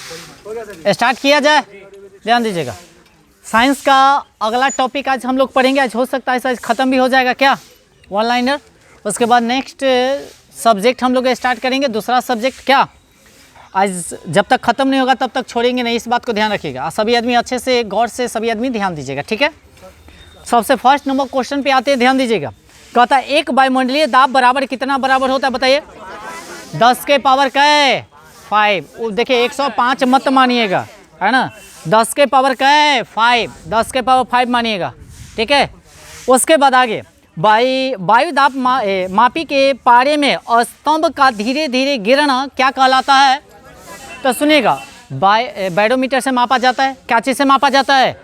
Start किया जाए, ध्यान दीजिएगा। साइंस का अगला टॉपिक आज हम लोग पढ़ेंगे। आज हो सकता है आज ख़त्म भी हो जाएगा क्या, वन लाइनर। उसके बाद नेक्स्ट सब्जेक्ट हम लोग स्टार्ट करेंगे, दूसरा सब्जेक्ट क्या। आज जब तक ख़त्म नहीं होगा तब तक छोड़ेंगे नहीं, इस बात को ध्यान रखिएगा। सभी आदमी अच्छे से गौर से सभी आदमी ध्यान दीजिएगा, ठीक है। सबसे फर्स्ट नंबर क्वेश्चन पे आते हैं, ध्यान दीजिएगा। कहता है एक वायुमंडलीय दाब बराबर कितना बराबर होता है, बताइए। 10 के पावर कै 5। देखिए 105 मत मानिएगा, है ना। 10 के पावर कै 5, 10 के पावर 5 मानिएगा, ठीक है। उसके बाद आगे वायु दाब मापी के पारे में स्तंभ का धीरे धीरे गिरना क्या कहलाता है। तो सुनिएगा, बैरोमीटर से मापा जाता है। क्या चीज़ से मापा जाता है?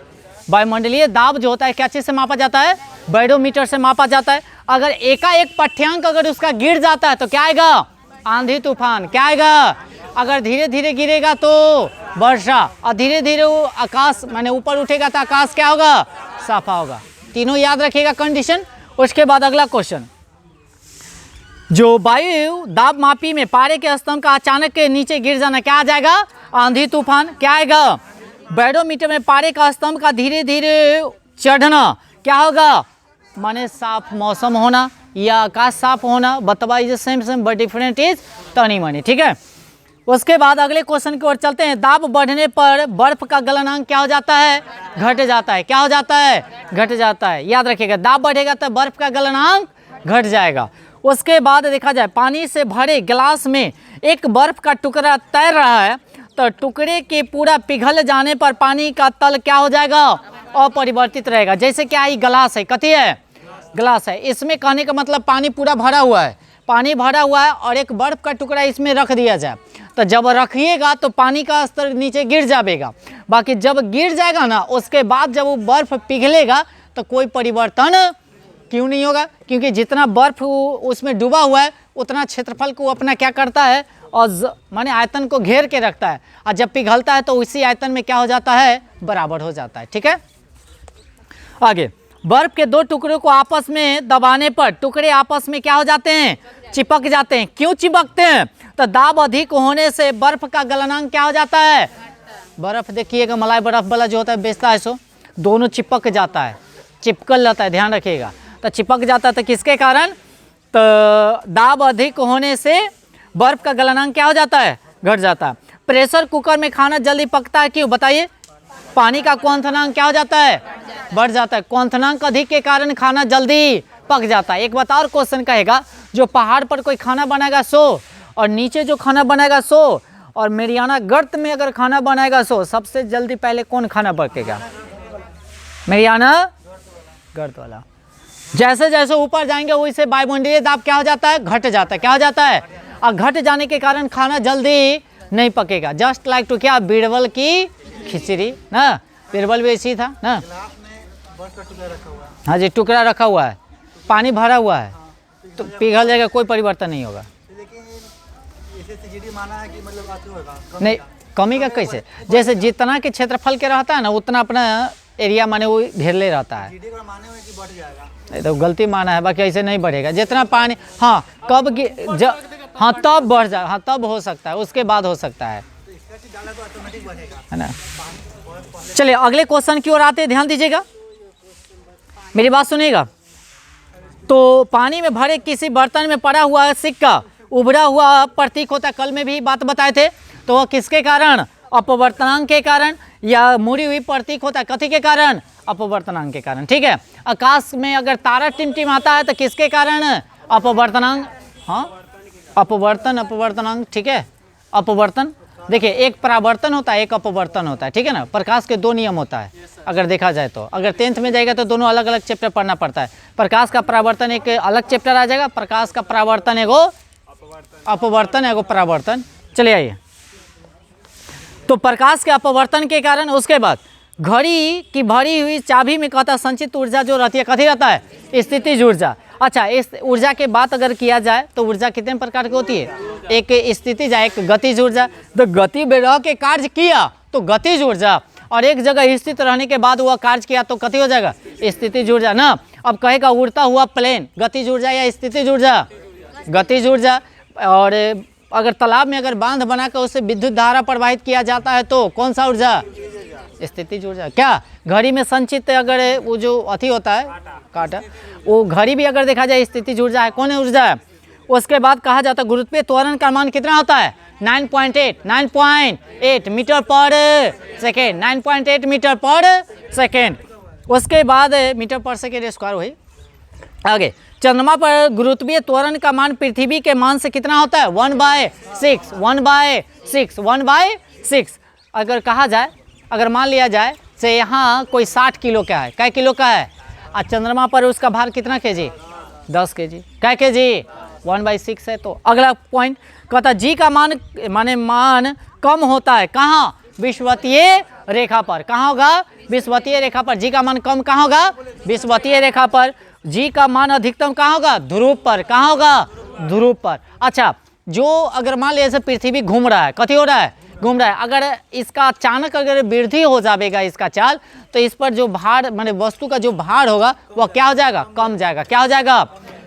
वायुमंडलीय दाब जो होता है क्या चीज़ से मापा जाता है? बैरोमीटर से मापा जाता है। अगर एकाएक पठ्यांक अगर उसका गिर जाता है तो क्या आएगा? आंधी तूफान। क्या आएगा? अगर धीरे धीरे गिरेगा तो वर्षा, और धीरे धीरे वो आकाश माने ऊपर उठेगा तो आकाश क्या होगा? साफा होगा। तीनों याद रखिएगा कंडीशन। उसके बाद अगला क्वेश्चन, जो वायु दाब मापी में पारे के स्तंभ का अचानक के नीचे गिर जाना क्या आ जाएगा? आंधी तूफान। क्या आएगा? बैरोमीटर में पारे का स्तंभ का धीरे धीरे चढ़ना क्या होगा? माने साफ मौसम होना या आकाश साफ होना। बतवा is same but different is तनी मनी, ठीक है। उसके बाद अगले क्वेश्चन की ओर चलते हैं। दाब बढ़ने पर बर्फ का गलनांक क्या हो जाता है? घट जाता है। क्या हो जाता है? घट जाता है। याद रखिएगा, दाब बढ़ेगा तो बर्फ का गलनांक घट जाएगा। उसके बाद देखा जाए, पानी से भरे गिलास में एक बर्फ का टुकड़ा तैर रहा है तो टुकड़े के पूरा पिघल जाने पर पानी का तल क्या हो जाएगा? अपरिवर्तित रहेगा। जैसे क्या ये गिलास है, कथी है? गिलास है। इसमें कहने का मतलब पानी पूरा भरा हुआ है, पानी भरा हुआ है और एक बर्फ का टुकड़ा इसमें रख दिया जाए तो जब रखिएगा तो पानी का स्तर नीचे गिर जाएगा। बाकी जब गिर जाएगा ना, उसके बाद जब वो बर्फ पिघलेगा तो कोई परिवर्तन क्यों नहीं होगा? क्योंकि जितना बर्फ उसमें डूबा हुआ है उतना क्षेत्रफल को अपना क्या करता है, और माने आयतन को घेर के रखता है, और जब पिघलता है तो उसी आयतन में क्या हो जाता है? बराबर हो जाता है, ठीक है। आगे, बर्फ के दो टुकड़ों को आपस में दबाने पर टुकड़े आपस में क्या हो जाते हैं? चिपक जाते हैं। क्यों चिपकते हैं? तो दाब अधिक होने से बर्फ का गलनांक क्या हो जाता है? बर्फ देखिएगा, मलाई बर्फ वाला जो होता है बेचता है सो, दोनों चिपक जाता है, चिपकल जाता है, ध्यान रखिएगा। तो चिपक जाता है तो किसके कारण? तो दाब अधिक होने से बर्फ का गलनांक क्या हो जाता है? घट जाता है। प्रेशर कुकर में खाना जल्दी पकता है, क्यों बताइए? पानी का क्वथनांक क्या हो जाता है? बढ़ जाता है। क्वथनांक अधिक के कारण खाना जल्दी पक जाता है। एक बात और क्वेश्चन कहेगा, जो पहाड़ पर कोई खाना बनाएगा सो, और नीचे जो खाना बनाएगा सो, और मेरियाना गर्त में अगर खाना बनाएगा सो, सबसे जल्दी पहले कौन खाना पकेगा? मेरियाना गर्त वाला। जैसे जैसे ऊपर जाएंगे वैसे वायुमंडलीय दाब क्या हो जाता है? घट जाता है। क्या हो जाता है? और घट जाने के कारण खाना जल्दी नहीं पकेगा। जस्ट लाइक टू क्या? बीरबल की खिचड़ी ना, बीरबल भी ऐसी था ना। हाँ जी, टुकड़ा रखा हुआ है, पानी भरा हुआ है तो पिघल जाएगा, कोई परिवर्तन नहीं होगा। नहीं, कमी का कैसे? जैसे जितना के क्षेत्रफल के रहता है ना उतना अपना एरिया माने वो घेरले रहता है। तो गलती माना है, बाकी ऐसे नहीं बढ़ेगा। जितना पानी, हाँ कब हाँ तब बढ़ जाए, हाँ तब हो सकता है, उसके बाद हो सकता है ना। चलिए अगले क्वेश्चन की ओर आते हैं, ध्यान दीजिएगा, मेरी बात सुनिएगा। तो पानी में भरे किसी बर्तन में पड़ा हुआ सिक्का उभरा हुआ प्रतीक होता है। कल में भी बात बताए थे। तो वह किसके कारण? अपवर्तनांक के कारण, या मुड़ी हुई प्रतीक होता है कथी के कारण? अपवर्तनांक के कारण, ठीक है। आकाश में अगर तारा टिमटिमाता है तो किसके कारण? अपवर्तनांक। हाँ, अपवर्तनांक, ठीक है। अपवर्तन, देखिए एक परावर्तन होता है, एक अपवर्तन होता है, ठीक है ना। प्रकाश के दो नियम होता है अगर देखा जाए तो। अगर 10th में जाएगा तो दोनों अलग अलग चैप्टर पढ़ना पड़ता है। प्रकाश का परावर्तन एक अलग चैप्टर आ जाएगा, प्रकाश का परावर्तन एगो अपवर्तन, एगो परावर्तन। चलिए आइए, तो प्रकाश के अपवर्तन के कारण, उसके बाद घड़ी की भरी हुई चाबी में कहता संचित ऊर्जा जो रहती है कथी रहता है? स्थितिज ऊर्जा। अच्छा, इस ऊर्जा के बात अगर किया जाए तो ऊर्जा कितने प्रकार की होती है? एक स्थितिज, एक गतिज ऊर्जा। तो गति में रह के कार्य किया तो गतिज ऊर्जा, और एक जगह स्थित रहने के बाद वह कार्य किया तो कथी हो जाएगा? स्थितिज ऊर्जा ना। अब कहेगा उड़ता हुआ प्लेन, गतिज ऊर्जा या स्थितिज ऊर्जा? गतिज ऊर्जा। और अगर तालाब में अगर बांध बनाकर उससे विद्युत धारा प्रवाहित किया जाता है तो कौन सा ऊर्जा? स्थितिज ऊर्जा। क्या घड़ी में संचित अगर वो जो अति होता है काटा, वो घड़ी भी अगर देखा जाए स्थितिज ऊर्जा है, कौन है ऊर्जा है? उसके बाद कहा जाता है गुरुत्वीय त्वरण का मान कितना होता है? 9.8 मीटर पर सेकेंड, 9.8 मीटर पर सेकेंड। उसके बाद मीटर पर सेकेंड स्क्वायर हुई। आगे चंद्रमा पर गुरुत्वीय त्वरण का मान पृथ्वी के मान से कितना होता है? 1/6। अगर कहा जाए, अगर मान लिया जाए से यहाँ कोई 60 किलो का है, कै किलो का है, और चंद्रमा पर उसका भार कितना केजी? 10 केजी। कै केजी? 1/6 है। तो अगला पॉइंट कहता जी का मान मान कम होता है कहाँ? विषुवतीय रेखा पर। कहाँ होगा? विषुवतीय रेखा पर। जी का मान कम कहाँ होगा? विषुवतीय रेखा पर। जी का मान अधिकतम कहाँ होगा? ध्रुव पर। कहाँ होगा? ध्रुव पर। अच्छा, जो अगर मान लीजिए पृथ्वी घूम रहा है, कथी हो रहा है? घूम रहा है। अगर इसका अचानक अगर वृद्धि हो जाएगा इसका चाल, तो इस पर जो भार माने वस्तु का जो भार होगा वह क्या हो जाएगा? कम जाएगा। क्या हो जाएगा?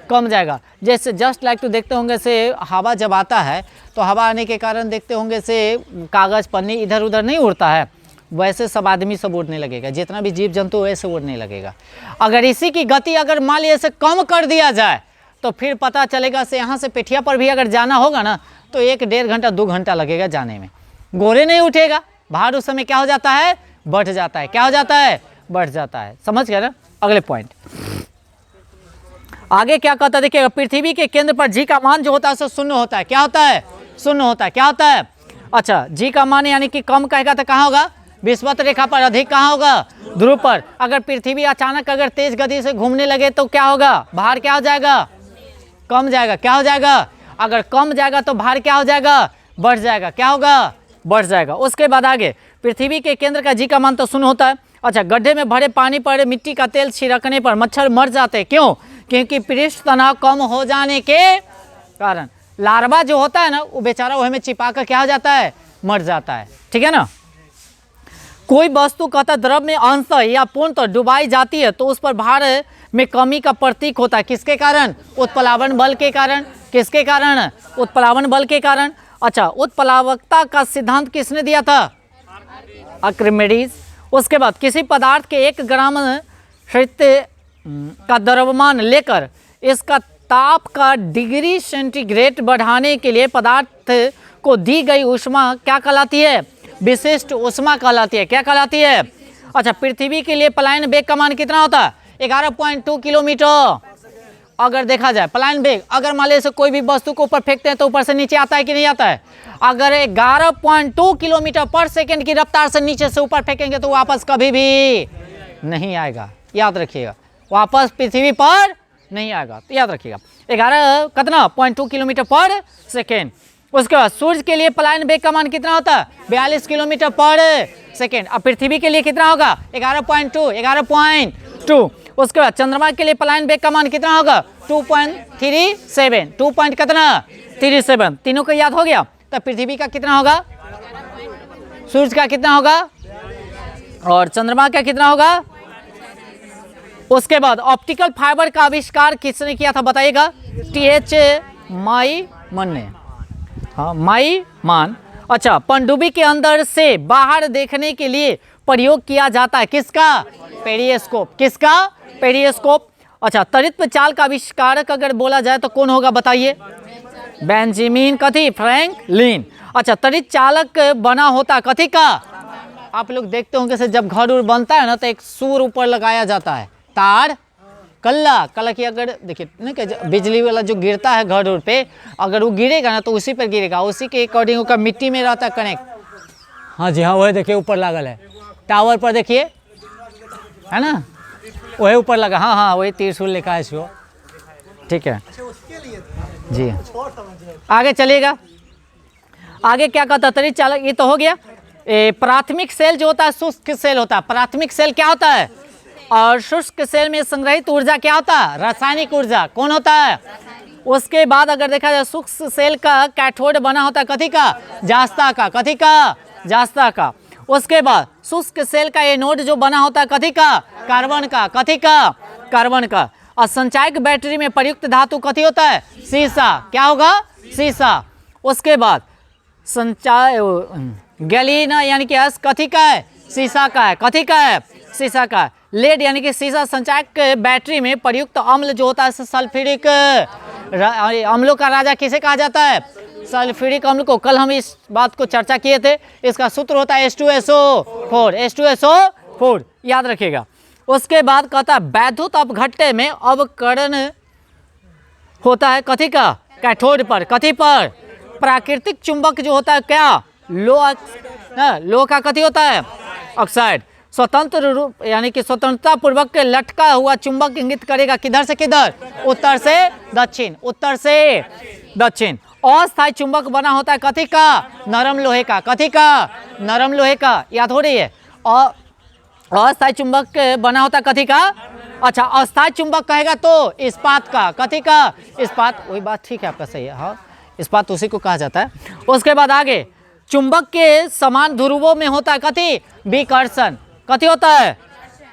कम जाएगा। जैसे जस्ट लाइक तो देखते होंगे से हवा जब आता है तो हवा आने के कारण देखते होंगे से कागज़ पन्नी इधर उधर नहीं उड़ता है, वैसे सब आदमी सब उड़ने लगेगा, जितना भी जीव जंतु वैसे उड़ने लगेगा। अगर इसी की गति अगर मान लीजिए से कम कर दिया जाए तो फिर पता चलेगा से यहाँ से पेठिया पर भी अगर जाना होगा ना तो 1-1.5 घंटा 2 घंटा लगेगा जाने में। गोरे नहीं उठेगा, भार उस समय क्या हो जाता है? बढ़ जाता है। क्या हो जाता है? बढ़ जाता है। समझ गए ना? अगले पॉइंट आगे क्या कहता है देखिएगा, पृथ्वी के केंद्र पर जी का मान जो होता है शून्य होता है। क्या होता है? शून्य होता है। क्या होता है? अच्छा, जी का मान यानी कि कम कहेगा तो कहाँ होगा? विषुवत रेखा पर। अधिक कहाँ होगा? ध्रुव पर। अगर पृथ्वी अचानक अगर तेज गति से घूमने लगे तो क्या होगा? भार क्या हो जाएगा? कम जाएगा। क्या हो जाएगा? अगर कम जाएगा तो भार क्या हो जाएगा? बढ़ जाएगा। क्या होगा? बढ़ जाएगा। उसके बाद आगे पृथ्वी के केंद्र का जी का मान तो शून्य होता है। अच्छा, गड्ढे में भरे पानी पर मिट्टी का तेल छिड़कने पर मच्छर मर जाते हैं। क्यों? क्योंकि पृष्ठ तनाव कम हो जाने के कारण। लार्वा जो होता है ना वो बेचारा वह में चिपा कर क्या हो जाता है? मर जाता है। ठीक है ना? कोई वस्तु कहता द्रव में अंशतः या पूर्णतः डुबाई जाती है तो उस पर भार में कमी का प्रतीक होता है। किसके कारण? उत्प्लावन बल के कारण। किसके कारण? उत्प्लावन बल के कारण। अच्छा, उत्प्लावकता का सिद्धांत किसने दिया था? आर्किमिडीज। उसके बाद किसी पदार्थ के 1 ग्राम शैत्य का द्रव्यमान लेकर इसका ताप का डिग्री सेंटीग्रेड बढ़ाने के लिए पदार्थ को दी गई ऊष्मा क्या कहलाती है? विशिष्ट ऊष्मा कहलाती है। क्या कहलाती है? अच्छा, पृथ्वी के लिए पलायन वेग का मान कितना होता है? 11.2 किलोमीटर। अगर देखा जाए पलायन वेग, अगर मान लीजिए कोई भी वस्तु को ऊपर फेंकते हैं तो ऊपर से नीचे आता है कि नहीं आता है? अगर 11.2 किलोमीटर पर सेकेंड की रफ्तार से नीचे से ऊपर फेंकेंगे तो वापस कभी भी नहीं आएगा। याद रखिएगा, वापस पृथ्वी पर नहीं आएगा। तो याद रखिएगा 11.2 किलोमीटर पर सेकेंड। उसके बाद सूर्य के लिए पलायन वेग का मान कितना होता है? 42 किलोमीटर पर सेकेंड। अब पृथ्वी के लिए कितना होगा? 11.2। उसके बाद चंद्रमा के लिए पलायन वेग का मान कितना होगा? 2.37। 2 पॉइंट कितना? 37। तीनों को याद हो गया। तो पृथ्वी का कितना होगा? सूर्य का कितना होगा? और चंद्रमा का कितना होगा? उसके बाद ऑप्टिकल फाइबर का आविष्कार किसने किया था बताइएगा? TH माईमन ने। हाँ, माईमन। अच्छा, पनडुब्बी के अंदर से बाहर देखने के लिए प्रयोग किया जाता है किसका? पेरिस्कोप। किसका? पेरिस्कोप। अच्छा, त्वरित चाल का आविष्कारक अगर बोला जाए तो कौन होगा बताइए? बेंजामिन कथी? फ्रैंकलिन। अच्छा, त्वरित चालक बना होता कथी का? आप लोग देखते होंगे से जब घर उर बनता है ना तो एक सूर ऊपर लगाया जाता है, तार कल्ला की। अगर देखिए ना कि बिजली वाला जो गिरता है घर उर पे, अगर वो गिरेगा ना तो उसी पर गिरेगा, उसी के अकॉर्डिंग उसका मिट्टी में रहता है कनेक्ट। हाँ जी, हाँ वही देखिए ऊपर लागल है टावर पर, देखिए है ना, वही ऊपर लगा। हाँ हाँ, वही त्रिशूल लिखा है इसको। ठीक है जी, आगे चलिएगा। आगे क्या कहता है? त्वरित चालक ये तो हो गया। प्राथमिक सेल जो होता है शुष्क सेल होता है। प्राथमिक सेल क्या होता है? और शुष्क सेल में संग्रहित ऊर्जा क्या होता है? रासायनिक ऊर्जा। कौन होता है? उसके बाद अगर देखा जाए शुष्क सेल का कैथोड बना होता है कथी का? जास्ता का। कथी का? जास्ता का। उसके बाद शुष्क सेल का एनोड जो बना होता है कथी का? कार्बन का। कथी का? कार्बन का। और संचायक बैटरी में प्रयुक्त धातु कथी होता है? सीसा। क्या होगा? सीसा। उसके बाद संचार गैलिना यानी कि अस कथी का है, शीशा का है, कथी का है, शीशा का है। लेड यानी कि शीशा संचायक बैटरी में प्रयुक्त अम्ल जो होता है सल्फ्यूरिक अम्लों का राजा किसे कहा जाता है, सल्फ्यूरिक अम्ल को। कल हम इस बात को चर्चा किए थे। इसका सूत्र होता है H2SO4, H2SO4 याद रखिएगा। उसके बाद कहता है वैद्युत अपघट्य में अवकरण होता है कथी का, कैथोड पर, कथी पर, प्राकृतिक चुंबक जो होता है क्या, लो का कथी होता है, ऑक्साइड। स्वतंत्र रूप यानी कि स्वतंत्रता पूर्वक के लटका हुआ चुंबक इंगित करेगा किधर से किधर, उत्तर से दक्षिण, उत्तर से दक्षिण। अस्थायी चुंबक बना होता है कथी का, नरम लोहे का, कथी का, नरम लोहे का, याद हो रही है। अस्थायी चुंबक बना होता है कथी का, अच्छा अस्थायी चुंबक कहेगा तो इस्पात का, कथी का, इस्पात, वही बात ठीक है आपका, सही है, हाँ इस्पात उसी को कहा जाता है। उसके बाद आगे चुंबक के समान ध्रुवों में होता है कथी, विकर्षण, कथी होता है,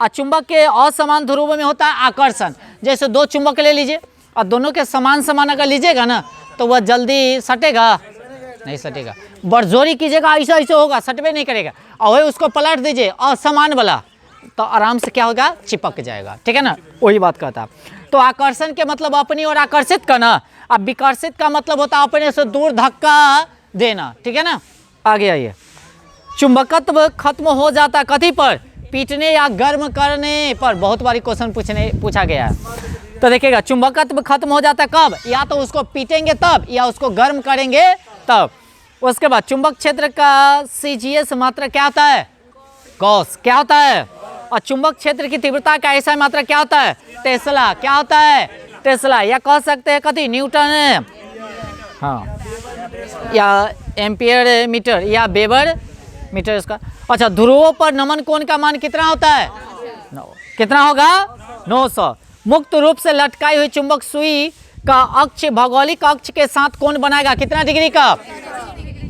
और चुंबक के असमान ध्रुवों में होता है आकर्षण। जैसे दो चुंबक ले लीजिए और दोनों के समान समान अगर लीजिएगा ना तो वह जल्दी सटेगा नहीं, सटेगा, बरजोरी कीजिएगा ऐसा ऐसे होगा, सटवे नहीं करेगा। और वही उसको पलट दीजिए असमान वाला तो आराम से क्या होगा, चिपक जाएगा, ठीक है ना, वही बात कहता। तो आकर्षण के मतलब अपनी ओर आकर्षित करना, अब विकर्षित का मतलब होता है अपने से दूर धक्का देना, ठीक है ना। आगे आइए, चुंबकत्व खत्म हो जाता है कथी पर, पीटने या गर्म करने पर। बहुत बारी क्वेश्चन पूछा गया है। तो देखिएगा चुंबकत्व खत्म हो जाता है कब, या तो उसको पीटेंगे तब या उसको गर्म करेंगे तब। उसके बाद चुंबक क्षेत्र का CGS मात्रा क्या होता है, कॉस, क्या होता है, और चुंबक क्षेत्र की तीव्रता का ऐसा मात्रा क्या होता है, टेस्ला, क्या होता है, टेस्ला, या कह सकते हैं कथी, न्यूटन, हाँ, या एम्पियर मीटर या वेबर मीटर इसका। अच्छा ध्रुवों पर नमन कोण का मान कितना होता है, 9, कितना होगा, 900। मुक्त रूप से लटकाई हुई चुंबक सुई का अक्ष भौगोलिक अक्ष के साथ कोण बनाएगा कितना डिग्री का,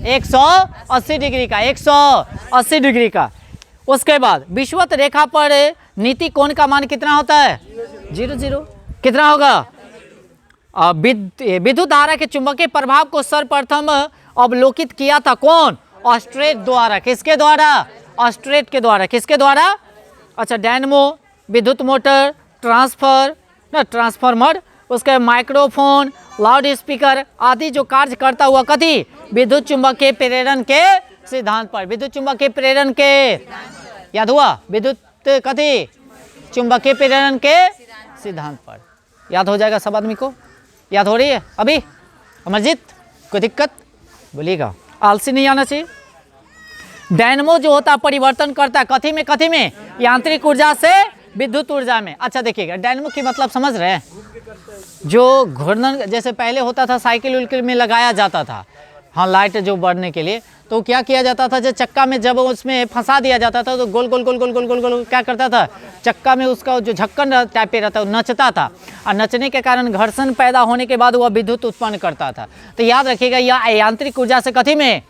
180 डिग्री का, 180 डिग्री का। उसके बाद विषुवत रेखा पर नीति कोण का मान कितना होता है, 0, कितना होगा। विद्युत धारा के चुंबकीय प्रभाव को सर्वप्रथम अवलोकित किया था कौन, ऑस्ट्रेट द्वारा, किसके द्वारा, ऑस्ट्रेट के द्वारा, किसके द्वारा, अच्छा डायनमो, विद्युत मोटर, ट्रांसफार्मर, उसके माइक्रोफोन, लाउड स्पीकर आदि जो कार्य करता हुआ कथी, विद्युत चुंबकीय प्रेरण के सिद्धांत पर, विद्युत चुंबकीय प्रेरण के, याद हुआ, विद्युत कथी, चुंबकीय प्रेरण के सिद्धांत पर। याद हो जाएगा सब आदमी को, याद हो रही है अभी, अमरजीत कोई दिक्कत बोलिएगा, आलसी नहीं आना चाहिए। डायनमो जो होता है परिवर्तन करता है कथी में, कथी में, यांत्रिक ऊर्जा से विद्युत ऊर्जा में। अच्छा देखिएगा डायनमो की मतलब समझ रहे हैं, जो घूर्णन जैसे पहले होता था साइकिल उइकिल में लगाया जाता था, हाँ लाइट जो बढ़ने के लिए, तो क्या किया जाता था, जो चक्का में जब उसमें फंसा दिया जाता था तो गोल गोल गोल गोल गोल गोल गोल क्या करता था, चक्का में उसका जो झक्कन टाइप पे रहता है वो नचता था, और नचने के कारण घर्षण पैदा होने के बाद वह विद्युत उत्पन्न करता था। तो याद रखिएगा यह यांत्रिक ऊर्जा से कथी में,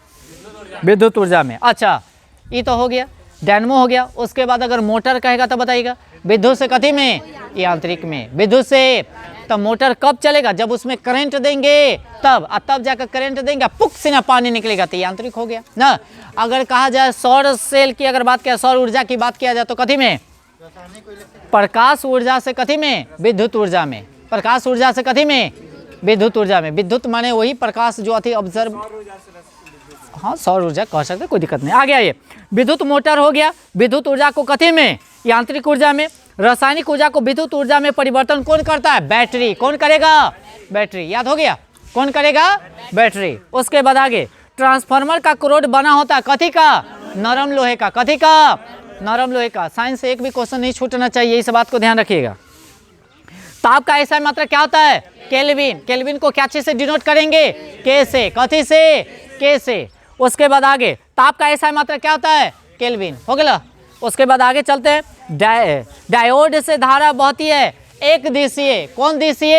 विद्युत ऊर्जा में। अच्छा ये तो हो गया, डायनमो हो गया। उसके बाद अगर मोटर कहेगा तो बताइएगा, विद्युत से कथी में, यांत्रिक में, विद्युत से। तब मोटर कब चलेगा, जब उसमें करंट देंगे तब, और तब जाकर करंट देंगे पुक से ना पानी निकलेगा, तो यांत्रिक हो गया ना। अगर कहा जाए सौर सेल की अगर बात किया, सौर ऊर्जा की बात किया जाए तो कथी में, प्रकाश ऊर्जा से कथी में, विद्युत ऊर्जा में, प्रकाश ऊर्जा से कथी में, विद्युत ऊर्जा में। विद्युत माने वही प्रकाश जो अति ऑब्जर्व, हाँ सौर ऊर्जा कह सकते, कोई दिक्कत नहीं। आगे आइए, विद्युत मोटर हो गया, विद्युत ऊर्जा को कथी में, यांत्रिक ऊर्जा में। रासायनिक ऊर्जा को विद्युत ऊर्जा में परिवर्तन कौन करता है, बैटरी, कौन करेगा, बैटरी, याद हो गया, कौन करेगा, बैटरी। उसके बाद आगे ट्रांसफार्मर का क्रोड बना होता है कथी का, नरम लोहे का, कथी का, नरम लोहे का। साइंस से एक भी क्वेश्चन नहीं छूटना चाहिए, इस बात को ध्यान रखिएगा। ताप का ऐसा मात्रा क्या होता है, केल्विन, केल्विन को क्या चीज से डिनोट करेंगे, के से, कथी से, के से। उसके बाद आगे ताप का ऐसा मात्रा क्या होता है, केल्विन, हो गया। उसके बाद आगे चलते हैं, डायोड से धारा बहती है एक दिशीय, कौन दिशीय,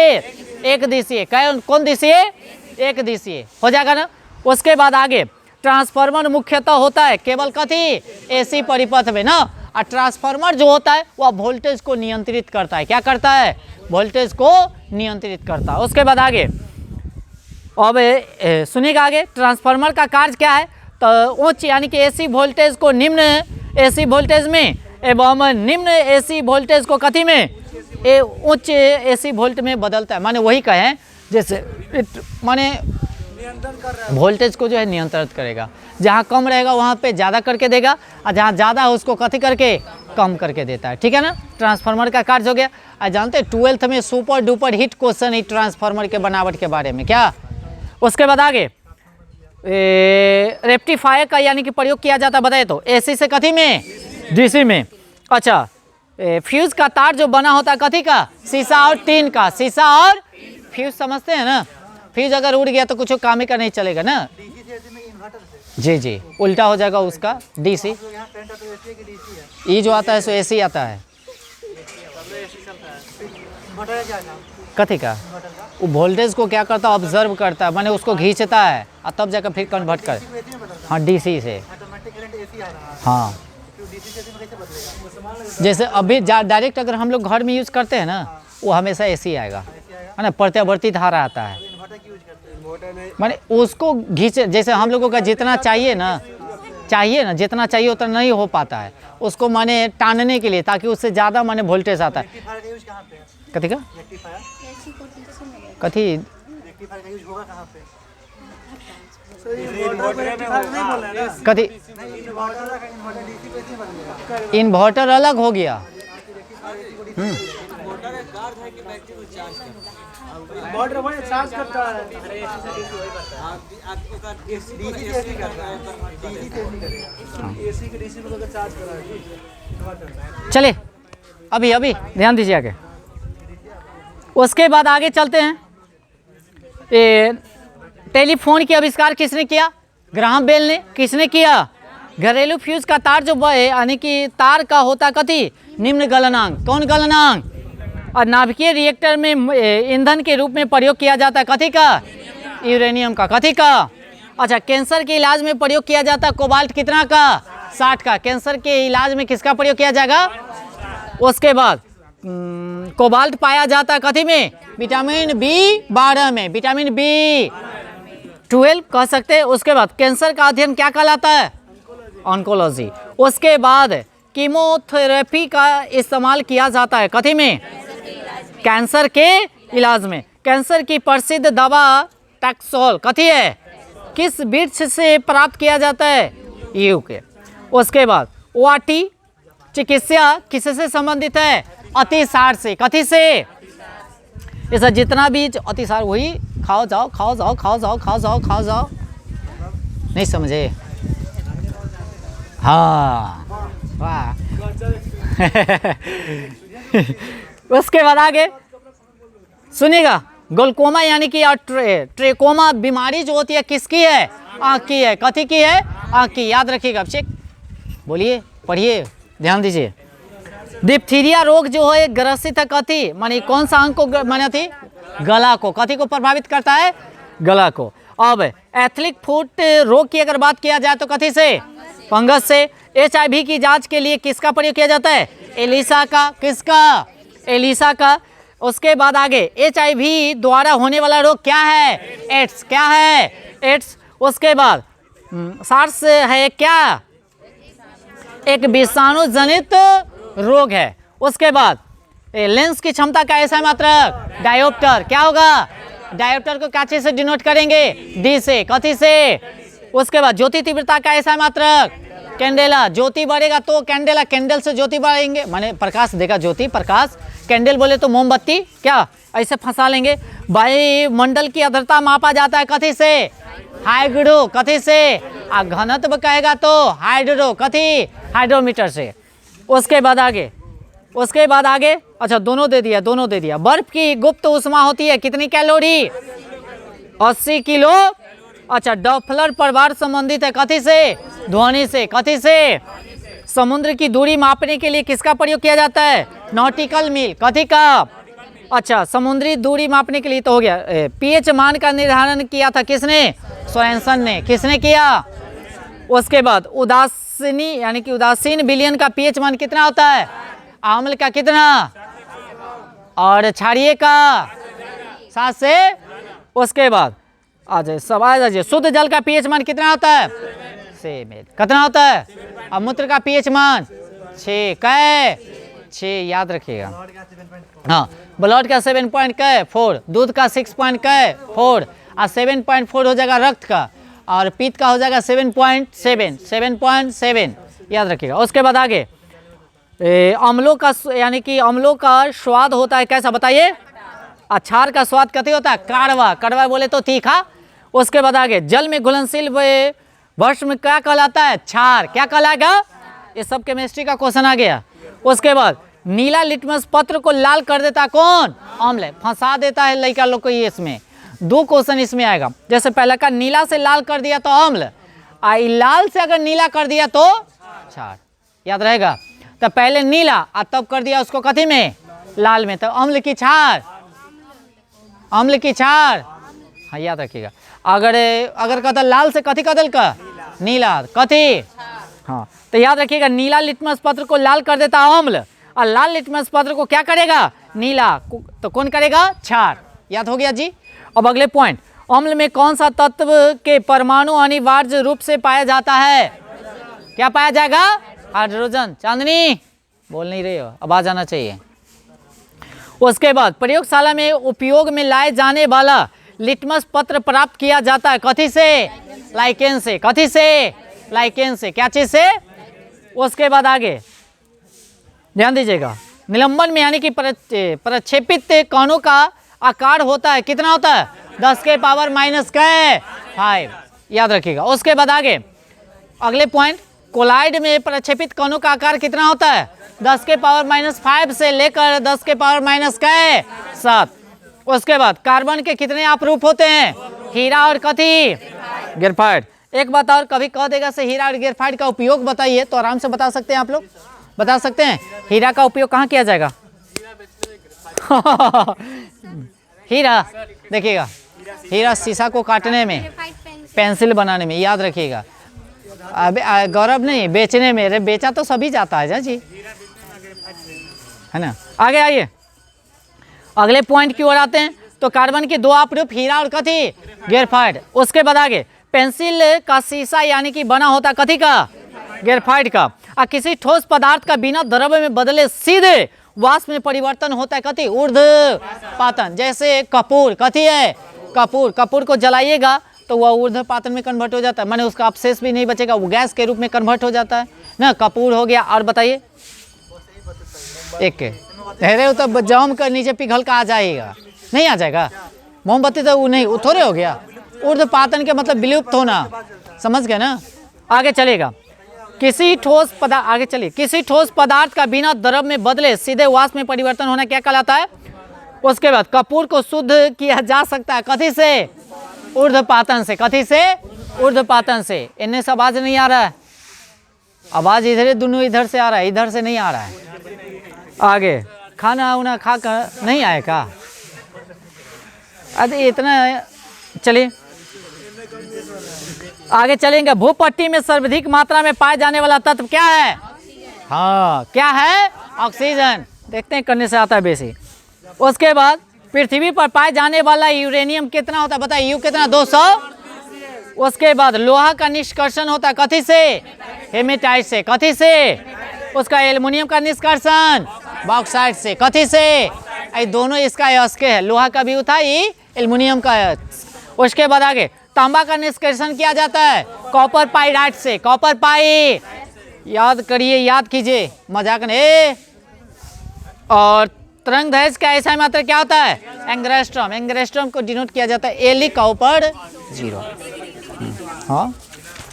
एक दिशीय, कौन दिशीय, एक दिशीय, हो जाएगा ना। उसके बाद आगे ट्रांसफार्मर मुख्यतः होता है केवल कथी, एसी परिपथ में ना, और ट्रांसफार्मर जो होता है वह वोल्टेज को नियंत्रित करता है, क्या करता है, वोल्टेज को नियंत्रित करता है। उसके बाद आगे अब सुनिएगा आगे, ट्रांसफार्मर का कार्य क्या है, तो उच्च यानी कि एसी वोल्टेज को निम्न एसी वोल्टेज में एवं निम्न एसी वोल्टेज को कथी में उच्च एसी वोल्ट में बदलता है। माने वही कहें जैसे माने वोल्टेज को जो है नियंत्रित करेगा, जहाँ कम रहेगा वहाँ पे ज़्यादा करके देगा और जहाँ ज़्यादा है उसको कथी करके कम करके देता है। ठीक है ना, ट्रांसफार्मर का कार्य हो गया। और जानते हैं 12th में सुपर डुपर हिट क्वेश्चन ही ट्रांसफार्मर के बनावट के बारे में क्या। उसके बाद आगे रेक्टिफायर का यानी कि प्रयोग किया जाता है, बताए तो एसी से कथी में डीसी में। अच्छा, फ्यूज का तार जो बना होता है कथी का, शीशा और टीन का। शीशा और फ्यूज समझते हैं ना, फ्यूज अगर उड़ गया तो कुछ काम ही का नहीं चलेगा ना। जी जी, उल्टा हो जाएगा उसका डीसी। ये जो आता है सो एसी आता है कथी का, वो वोल्टेज को क्या करता है, ऑब्जर्व करता है, माने उसको खींचता है और तब जाकर फिर कन्वर्ट कर। हाँ डीसी से, हाँ जैसे अभी डायरेक्ट अगर हम लोग घर में यूज़ करते हैं ना, वो हमेशा एसी आएगा, है ना, प्रत्यावर्ती धारा आता है, माने उसको घींच, जैसे हम लोगों का जितना चाहिए ना जितना चाहिए उतना नहीं हो पाता है, उसको माने टानने के लिए, ताकि उससे ज़्यादा माने वोल्टेज आता है। कथी का कथी कथी इन्वर्टर अलग हो गया। चलिए अभी अभी ध्यान दीजिए आगे। उसके बाद आगे चलते हैं। टेलीफोन की आविष्कार किसने किया, ग्राहम बेल ने। किसने किया, घरेलू फ्यूज का तार जो यानी कि तार का होता कथी, निम्न गलनांक। कौन गलनांक, और नाभिकीय रिएक्टर में ईंधन के रूप में प्रयोग किया जाता है कथी का, यूरेनियम का। कथी का, अच्छा, कैंसर के इलाज में प्रयोग किया जाता है कोबाल्ट कितना का, 60 का। कैंसर के इलाज में किसका प्रयोग किया जाएगा। उसके बाद कोबाल्ट पाया जाता है कथी में, विटामिन B12 में, विटामिन B12 कह सकते हैं। उसके बाद कैंसर का अध्ययन क्या कहलाता है, ऑन्कोलॉजी। उसके बाद कीमोथेरेपी का इस्तेमाल किया जाता है कथी में, कैंसर के इलाज में। कैंसर की प्रसिद्ध दवा टैक्सोल कथी है, किस वृक्ष से प्राप्त किया जाता है, ईयू के। उसके बाद वाटी चिकित्सा किससे संबंधित है, अतिसार से। कथी से, ऐसा जितना भी अतिसार, वही खाओ जाओ खाओ जाओ खाओ जाओ खाओ जाओ खाओ जाओ, नहीं समझे। हाँ वाह उसके बाद आगे सुनिएगा, ग्लूकोमा यानी कि ट्रेकोमा बीमारी जो होती है किसकी है, आँख की है। कथी की है, आँख की। याद रखिएगा अभिषेक, बोलिए पढ़िए ध्यान दीजिए। डिप्थीरिया रोग जो है ग्रसित है कथी, माने कौन सा अंग को माने थी, गला को। कथी को प्रभावित करता है, गला को। अब एथलिक फुट रोग की अगर बात किया जाए तो कथी से, फंगस से। HIV की जांच के लिए किसका प्रयोग किया जाता है, एलिसा का। किसका, एलिसा का। उसके बाद आगे HIV द्वारा होने वाला रोग क्या है, एड्स। क्या है, एड्स। उसके बाद सार्स है क्या, एक विषाणु जनित रोग है। उसके बाद लेंस की क्षमता का ऐसा मात्रक, डायोप्टर। क्या होगा, डायोप्टर को क्या चीज से डिनोट करेंगे, D से। कथी से। उसके बाद ज्योति तीव्रता का ऐसा मात्रक, कैंडेला। ज्योति बढ़ेगा तो कैंडेला, कैंडल से ज्योति बढ़ेंगे, माने प्रकाश देगा, ज्योति प्रकाश। कैंडल बोले तो मोमबत्ती, क्या ऐसे फंसा लेंगे। वायुमंडल की आर्द्रता मापा जाता है कथी से, हाइग्रो। कथी से, घनत्व कहेगा तो हाइड्रो। कथी, हाइड्रोमीटर से। उसके बाद आगे अच्छा दोनों दे दिया। बर्फ की गुप्त उष्मा होती है कितनी कैलोरी, 80 किलो। अच्छा, डॉप्लर प्रभाव संबंधित है कथी से, ध्वनि से। कथी से, समुद्र की दूरी मापने के लिए किसका प्रयोग किया जाता है, नॉटिकल मील। कथी का, अच्छा, समुद्री दूरी मापने के लिए तो हो गया। pH मान का निर्धारण किया था किसने, सोरेनसन ने। किसने किया। उसके बाद उदासीनी यानी कि उदासीन विलयन का pH मान कितना होता है, आम्ल का कितना, और क्षारीय का 7 से। उसके बाद आ जाए, सब आ जाइए। शुद्ध जल का पीएच मान कितना होता है? 7। कितना होता है? अब मूत्र का पीएच मान 6 कै 6 याद रखिएगा। हाँ, ब्लड का 7.4, दूध का 6.4 और 7.4 हो जाएगा रक्त का, और पित्त का हो जाएगा 7.7 याद रखिएगा। उसके बाद आगे अम्लों का, यानी कि अम्लों का स्वाद होता है कैसा बताइए? अक्षार का स्वाद कैसे होता है? कड़वा, कड़वा बोले तो तीखा। उसके बाद आगे जल में घुलनशील भस्म क्या कहलाता है? क्षार। क्या कहलाएगा? ये सब केमिस्ट्री का क्वेश्चन आ गया। उसके बाद नीला लिटमस पत्र को लाल कर देता कौन? अम्ल। फंसा देता है लड़का लोग को ये। इसमें 2 क्वेश्चन इसमें आएगा। जैसे पहले का नीला से लाल कर दिया तो अम्ल, आई लाल से अगर नीला कर दिया तो क्षार। याद रहेगा? तो पहले नीला और तब कर दिया उसको कथी में? लाल में, तो अम्ल की क्षार, अम्ल की क्षार। हाँ याद रखिएगा। अगर कहता लाल से कथी कदल का? नीला कथी? हाँ, तो याद रखिएगा नीला लिटमस पत्र को लाल कर देता अम्ल, और लाल लिटमस पत्र को क्या करेगा? नीला। तो कौन करेगा? क्षार। याद हो गया जी। अब अगले पॉइंट, अम्ल में कौन सा तत्व के परमाणु अनिवार्य रूप से पाया जाता है? क्या पाया जाएगा? हाइड्रोजन। चांदनी बोल नहीं रही हो, आवाज आना चाहिए। उसके बाद प्रयोगशाला में उपयोग में लाए जाने वाला लिटमस पत्र प्राप्त किया जाता है कथी से? लाइकेन से। कथी से? लाइकेन से। क्या चीज से? उसके बाद आगे ध्यान दीजिएगा, निलंबन में यानी कि प्रक्षेपित कणों का आकार होता है कितना होता है? 10 के पावर माइनस 5 याद रखिएगा। उसके बाद आगे अगले पॉइंट, कोलाइड में प्रक्षेपित कणों का आकार कितना होता है? 10 के पावर माइनस 5 से लेकर 10 के पावर माइनस 7। उसके बाद कार्बन के कितने आपरूप होते हैं? हीरा और कथी? ग्रेफाइट। एक बात और, कभी कह देगा से हीरा और ग्रेफाइट का उपयोग बताइए तो आराम से बता सकते हैं आप लोग। बता सकते हैं हीरा का उपयोग कहाँ किया जाएगा? हीरा देखिएगा, हीरा शीशा को काटने में, पेंसिल बनाने में, याद रखिएगा। अब गौरव नहीं, बेचने में। अरे बेचा तो सभी जाता है जी, है ना। आगे आइए, अगले पॉइंट की ओर आते हैं। तो कार्बन के 2 आपरूप हीरा और कथी? ग्रेफाइट। उसके बाद आगे पेंसिल का शीशा यानी कि बना होता कथी का? ग्रेफाइट का। और किसी ठोस पदार्थ का बिना द्रव्य में बदले सीधे वाष्प में परिवर्तन होता है कथी? ऊर्ध्वपातन। जैसे कपूर, कथी है? कपूर। कपूर को जलाइएगा तो वह ऊर्ध्वपातन में कन्वर्ट हो जाता है, माने उसका अवशेष भी नहीं बचेगा, वो गैस के रूप में कन्वर्ट हो जाता है ना। कपूर हो गया। और बताइए एक अरे तो जाम कर नीचे पिघल का आ जाएगा, नहीं आ जाएगा। मोमबत्ती तो वो नहीं, वो थोड़े हो गया। ऊर्ध्वपातन के मतलब विलुप्त होना, समझ गए ना। आगे चलेगा, किसी ठोस पदार्थ, आगे चलिए, किसी ठोस पदार्थ का बिना द्रव में बदले सीधे वाष्प में परिवर्तन होना क्या कहलाता है? उसके बाद कपूर को शुद्ध किया जा सकता है कथी से? ऊर्ध्वपातन से। कथी से? ऊर्ध्वपातन से। इनने से आवाज नहीं आ रहा है, आवाज इधर, दोनों इधर से आ रहा है, इधर से नहीं आ रहा है। आगे खाना उना खा कर नहीं आएगा? अरे इतना, चलिए आगे चलेंगे। भूपट्टी में सर्वाधिक मात्रा में पाए जाने वाला तत्व क्या है? हाँ क्या है? ऑक्सीजन। देखते हैं करने से आता है बेसी। उसके बाद पृथ्वी पर पाए जाने वाला यूरेनियम कितना होता है बताइए? यू कितना? 200। उसके बाद लोहा का निष्कर्षण होता है कथी से? हेमेटाइट से। कथी से? उसका एल्युमिनियम का निष्कर्षण बॉक्साइट से। कथी से? ये दोनों इसका यस्के है, लोहा का भी था, ये एल्युमिनियम का है। उसके बाद आगे तांबा का निष्कर्षण किया जाता है कॉपर पाइराइट से। कॉपर पाई, याद करिए, याद कीजिए, मजाक नहीं। और तरंग दैर्घ्य का ऐसा मात्रा क्या होता है? एंग्स्ट्रॉम। एंग्स्ट्रॉम को डिनोट किया जाता है ए लिख ऊपर 0। हाँ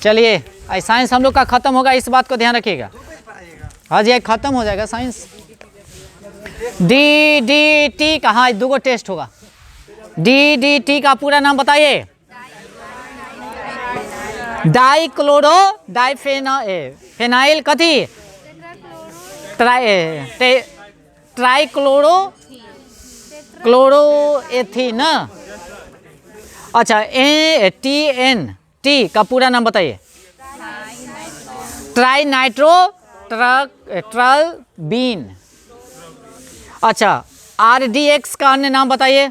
चलिए, साइंस हम लोग का खत्म होगा, इस बात को ध्यान रखिएगा। हाँ जी खत्म हो जाएगा साइंस। DDT का, हाँ 2 टेस्ट होगा। DDT का पूरा नाम बताइए? डाइक्लोरो डाइफेनाइल कथी? Trichloro chloroethene. अच्छा TNT का पूरा नाम बताइए? Tri nitro toluene. अच्छा RDX का अन्य नाम बताइए?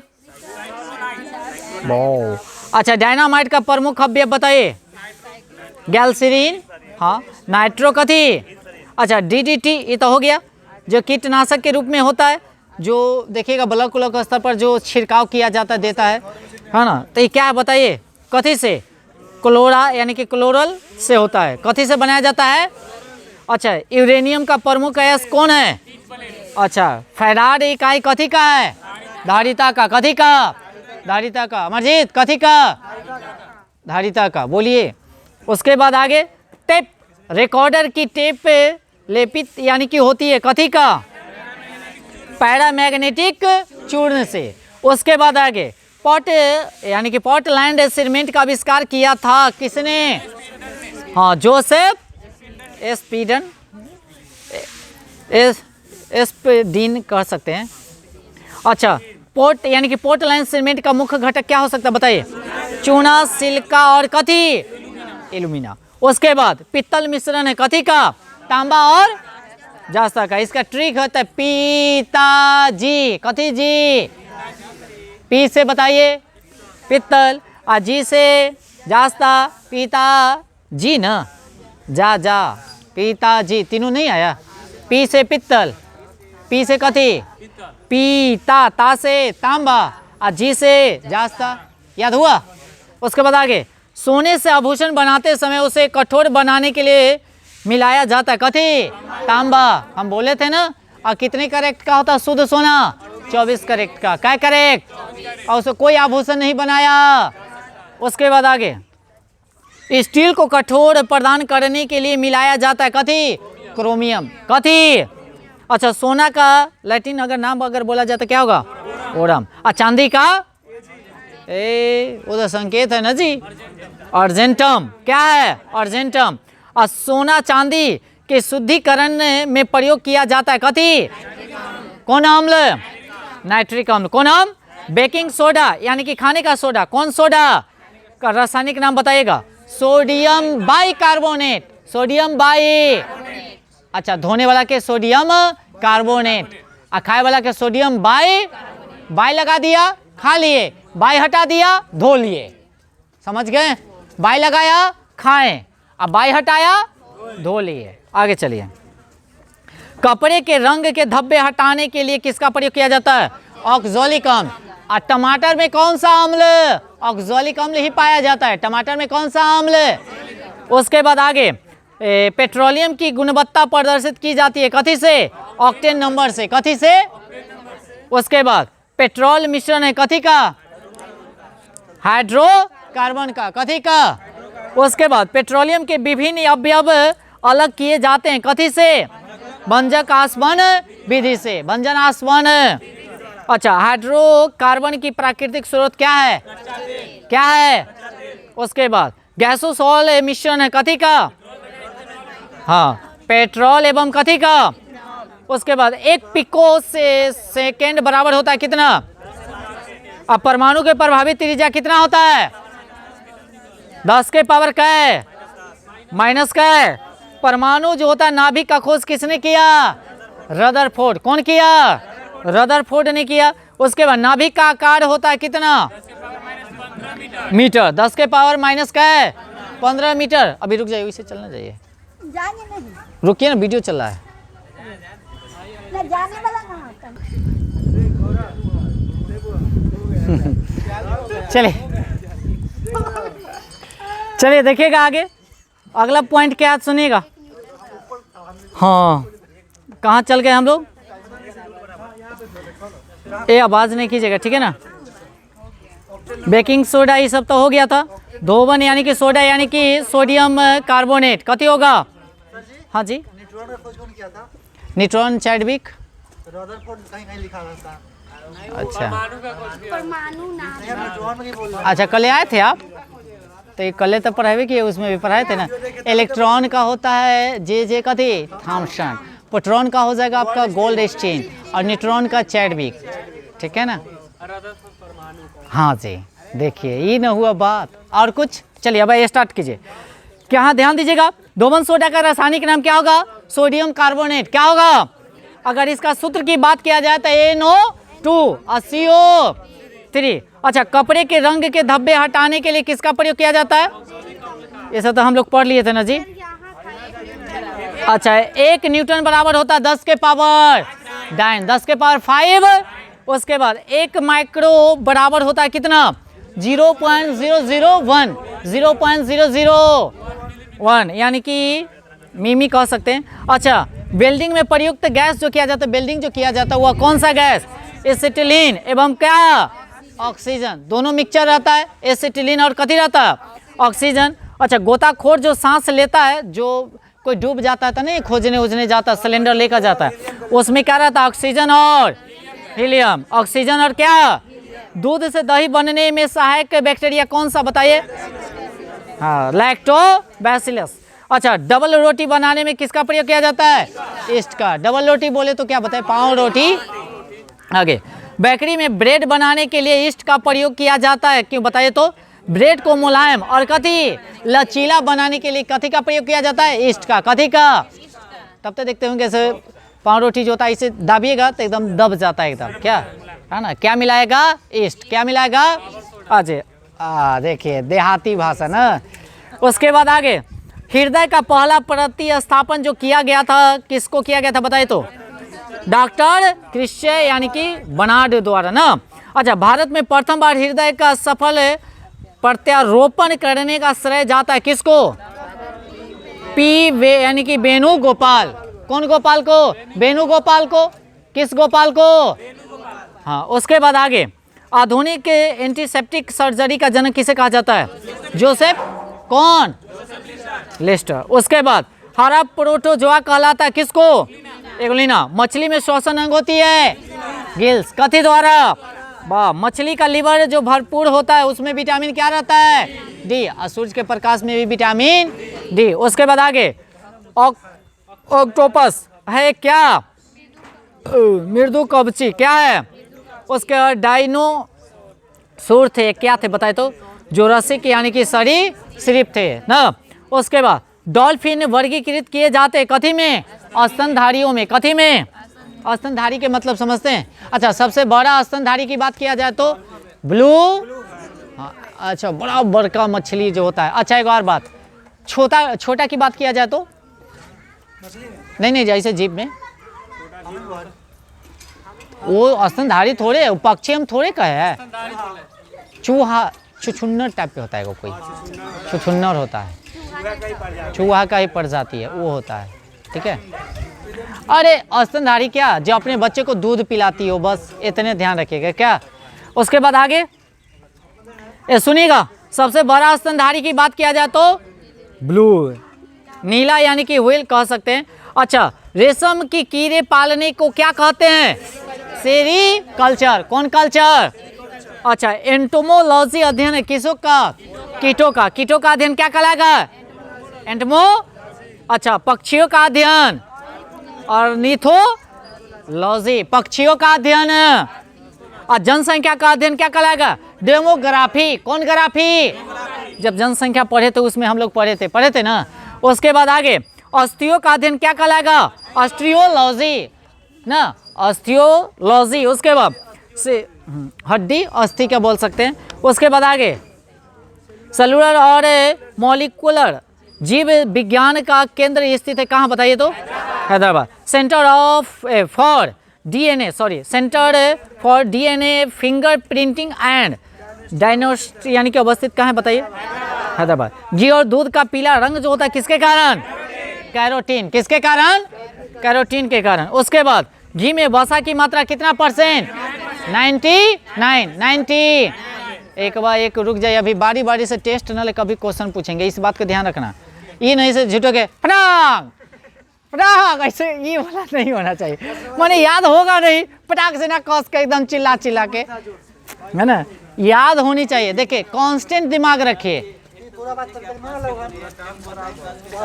अच्छा, डायनामाइट का प्रमुख अवयव बताइए। गैल्सीरीन, हाँ। नाइट्रो कथी, अच्छा डीडीटी, ये तो हो गया, जो कीटनाशक के रूप में होता है, जो देखिएगा ब्लॉक उलॉक स्तर पर जो छिड़काव किया जाता देता है ना। तो ये क्या है बताइए, कथी से, क्लोरा यानी कि क्लोरल से होता है। कथी से बनाया जाता है, अच्छा यूरेनियम का प्रमुख अयस्क कौन है, अच्छा फैराड इकाई कथी का है, धारिता का, कथी का, धारिता का। अमरजीत कथी का, धारिता का, बोलिए। उसके बाद आगे, टेप, रिकॉर्डर की टेप लेपित यानी कि होती है कथी का, पैरामैग्नेटिक चूर्ण से। उसके बाद आगे, पॉट यानी कि पोर्टलैंड सीमेंट का आविष्कार किया था किसने, हाँ जोसेफ एस्पीडन, एस्पीडीन कह सकते हैं। अच्छा, पोर्ट यानी कि पोर्टलैंड सीमेंट का मुख्य घटक क्या हो सकता है बताइए, चूना, सिलिका और कथी, एल्यूमिना। उसके बाद पित्तल मिश्रण है कथी का, तांबा और जास्ता का। इसका ट्रिक होता है पिताजी, कथी जी, पी से बताइए पित्तल, और जी से जास्ता, पिता जी ना, जा जा पिताजी, तीनों नहीं आया। पी से पित्तल, पी से कथी, पीता, ता से तांबा, और जी से जास्ता, याद हुआ। उसके बाद आगे, सोने से आभूषण बनाते समय उसे कठोर बनाने के लिए मिलाया जाता है कथी, तांबा। हम बोले थे ना, और कितने करेक्ट का होता है शुद्ध सोना, 24 करेक्ट का, क्या करेक्ट, और उसे कोई आभूषण नहीं बनाया। उसके बाद आगे, स्टील को कठोर प्रदान करने के लिए मिलाया जाता है कथी, क्रोमियम, कथी, अच्छा सोना का लैटिन अगर नाम अगर बोला जाता क्या होगा, ओरम। और चांदी का, वो तो संकेत है ना जी, अर्जेंटम, क्या है, अर्जेंटम। और सोना चांदी के शुद्धिकरण में प्रयोग किया जाता है कथी, कौन अम्ल, नाइट्रिक अम्ल। कौन अम्ल, बेकिंग सोडा यानी कि खाने का सोडा। कौन सोडा का रासायनिक नाम बताइएगा, सोडियम बाइकार्बोनेट, सोडियम बाई, अच्छा धोने वाला के सोडियम कार्बोनेट, और खाए वाला के सोडियम बाई, बाई लगा दिया खा लिए, बाई हटा दिया धो लिए, समझ गए, बाई लगाया खाएं, अब बाई हटाया धो लिए। आगे चलिए, कपड़े के रंग के धब्बे हटाने के लिए किसका प्रयोग किया जाता है, ऑक्सैलिक अम्ल। और टमाटर में कौन सा अम्ल, ऑक्सैलिक अम्ल ही पाया जाता है, टमाटर में कौन सा अम्ल। उसके बाद आगे, पेट्रोलियम की गुणवत्ता प्रदर्शित की जाती है कथी से, ऑक्टेन नंबर से, कथी से। उसके बाद पेट्रोल मिश्रण है कथी का, हाइड्रोकार्बन का, कथी का। उसके बाद पेट्रोलियम के विभिन्न अवयव अलग किए जाते हैं कथी से, भंजक आसवन विधि से, भंजन आसवन। अच्छा, हाइड्रोकार्बन की प्राकृतिक स्रोत क्या है, क्या है। उसके बाद गैसोसॉल मिश्रण है कथी का, हाँ पेट्रोल एवं कथी का। उसके बाद 1 पिको से सेकेंड बराबर होता है कितना, अब परमाणु के प्रभावित त्रिज्या कितना होता है, 10 के पावर का है माइनस का है। परमाणु जो होता है नाभिक का खोज किसने किया, रदरफोर्ड। कौन किया, रदरफोर्ड ने किया। उसके बाद नाभिक का आकार होता है कितना, मीटर, 10 के पावर माइनस का है 15 मीटर। अभी रुक जाइए, इसे चलना चाहिए, रुकिए ना, वीडियो चल रहा है। जाने वाला कहाँ था? चलिए चलिए देखिएगा आगे, अगला पॉइंट क्या है सुनिएगा। हाँ, कहाँ चल गए हम लोग, ये आवाज़ नहीं कीजिएगा ठीक है ना। बेकिंग सोडा ये सब तो हो गया था। धोवन यानी कि सोडा यानी कि सोडियम कार्बोनेट कथी होगा, हाँ जी, न्यूट्रॉन का खोज कौन किया था, न्यूट्रॉन चैडविक। रदरफोर्ड कहीं कहीं लिखा रहता है। अच्छा परमाणु नाम न्यूट्रॉन में बोल रहा अच्छा, कल आए थे आप, तो ये कल तो पढ़ाए किए, उसमें भी पढ़ाए थे ना। इलेक्ट्रॉन का होता है जे कथी, थॉमसन। प्रोटॉन का हो जाएगा आपका गोल्डस्टीन, और न्यूट्रॉन का चैडविक, ठीक है ना। हाँ जी, देखिए ये ना हुआ बात। और कुछ, चलिए अब स्टार्ट कीजिए। क्या ध्यान दीजिएगा, धोवन सोडा का रासायनिक नाम क्या होगा, सोडियम कार्बोनेट। क्या होगा, अगर इसका सूत्र की बात किया जाए तो NO2 और CO 3। अच्छा, कपड़े के रंग के धब्बे हटाने के लिए किसका प्रयोग किया जाता है? ये सब तो हम लोग पढ़ लिए थे ना जी। अच्छा, 1 न्यूटन बराबर होता है 10 के पावर 9, 10 के पावर 5। उसके बाद 1 माइक्रो बराबर होता है कितना? 0.001, 0.001 यानी कि मिमी कह सकते हैं। अच्छा, वेल्डिंग में प्रयुक्त गैस जो किया जाता है, वेल्डिंग जो किया जाता है वह कौन सा गैस? एसिटिलीन एवं क्या? ऑक्सीजन, दोनों मिक्सचर रहता है। एसिटिलीन और कथी रहता है? ऑक्सीजन। अच्छा, गोताखोर जो सांस लेता है, जो कोई डूब जाता है तो नहीं खोजने उजने जाता है, सिलेंडर लेकर जाता है, उसमें क्या रहता है? ऑक्सीजन और हीलियम। ऑक्सीजन और क्या? दूध से दही बनने में सहायक बैक्टीरिया कौन सा बताइए? हाँ, लैक्टोबैसिलस। अच्छा, डबल रोटी बनाने में किसका प्रयोग किया जाता है? ईस्ट का। डबल रोटी बोले तो क्या बताए? पाव रोटी। आगे, बेकरी में ब्रेड बनाने के लिए ईस्ट का प्रयोग किया जाता है, क्यों बताइए तो? ब्रेड को मुलायम और कथी लचीला बनाने के लिए कथी का प्रयोग किया जाता है? ईस्ट का। कथी का? तब तक देखते होंगे ऐसे पाव रोटी जो होता है इसे दाबिएगा तो एकदम दब जाता है एकदम, क्या है ना? क्या मिलाएगा? ईस्ट। क्या मिलाएगा? अच्छा, देखिए देहाती भाषा ना। उसके बाद आगे, हृदय का पहला प्रतिस्थापन जो किया गया था किसको किया गया था बताइए तो? डॉक्टर क्रिश्चे यानी कि बर्नार्ड द्वारा ना। अच्छा, भारत में प्रथम बार हृदय का सफल प्रत्यारोपण करने का श्रेय जाता है किसको? यानी कि वेणुगोपाल। कौन गोपाल को? वेणुगोपाल को। किस गोपाल को? हाँ। उसके बाद आगे, आधुनिक एंटीसेप्टिक सर्जरी का जनक किसे कहा जाता है? जोसेफ कौन? लेस्टर। उसके बाद हरा प्रोटोजोआ कहलाता है किसको? एगोलिना। मछली में श्वसन अंग होती है गिल्स। कथी द्वारा? वाह, मछली का लिवर जो भरपूर होता है उसमें विटामिन क्या रहता है? डी। और सूर्य के प्रकाश में भी विटामिन डी। उसके बाद आगे, ऑक्टोपस है क्या? मृदु कवची। क्या है? उसके बाद डायनोसोर थे, क्या थे बताए तो? जोरासिक यानी कि सरीसृप थे ना। उसके बाद डॉल्फिन वर्गीकृत किए जाते कथी में? स्तनधारियों में। कथी में? स्तनधारी के मतलब समझते हैं? अच्छा, सबसे बड़ा स्तनधारी की बात किया जाए तो ब्लू। अच्छा, बड़ा बड़का मछली जो होता है। अच्छा, एक और बात, छोटा की बात किया जाए तो? नहीं, जैसे जीप में वो स्तनधारी थोड़े, पक्षी हम थोड़े कहे है। चूहा, छुछुन्नर टाइप के होता है, कोई छुछुन्नर होता है, चूहा का ही प्रजाति है वो होता है, ठीक है। अरे स्तनधारी क्या? जो अपने बच्चे को दूध पिलाती हो, बस इतने ध्यान रखिएगा क्या। उसके बाद आगे सुनिएगा, सबसे बड़ा स्तनधारी की बात किया जाए तो ब्लू, नीला यानी कि व्हेल कह सकते हैं। अच्छा, रेशम की कीड़े पालने को क्या कहते हैं? सेरीकल्चर। कौन कल्चर? अच्छा, एंटोमोलॉजी अध्ययन है किसों का? कीटों का। कीटों का अध्ययन क्या कहलाएगा? एंटोमो। अच्छा, पक्षियों का अध्ययन ऑर्निथोलॉजी, पक्षियों का अध्ययन। और जनसंख्या का अध्ययन क्या कहलाएगा? डेमोग्राफी। कौन ग्राफी? जब जनसंख्या पढ़े तो उसमें हम लोग पढ़े थे ना। उसके बाद आगे, अस्थियों का अध्ययन क्या कहलाएगा? ऑस्टियोलॉजी ना, ऑस्टियोलॉजी। उसके बाद से हड्डी, अस्थि क्या बोल सकते हैं। उसके बाद आगे, सेलुलर और मॉलिक्यूलर जीव विज्ञान का केंद्र स्थित है कहाँ बताइए तो? Hyderabad. Centre for DNA finger printing and diagnostic यानी कि अवस्थित कहाँ है बताइए? हैदराबाद। घी और दूध का पीला रंग जो होता है किसके कारण? कैरोटीन। किसके कारण? कैरोटीन के कारण। उसके बाद घी में वसा की मात्रा कितना %? 90। एक बार एक रुक जाइए, अभी बारी बारी से टेस्ट न ले, कभी क्वेश्चन पूछेंगे, इस बात का ध्यान रखना। ये नहीं से झूठो के पटाक पटाक ऐसे ये वाला नहीं होना चाहिए, माने याद होगा नहीं, पटाक से ना कस के एकदम चिल्ला के, है ना, याद होनी चाहिए। देखिए कांस्टेंट दिमाग रखिए।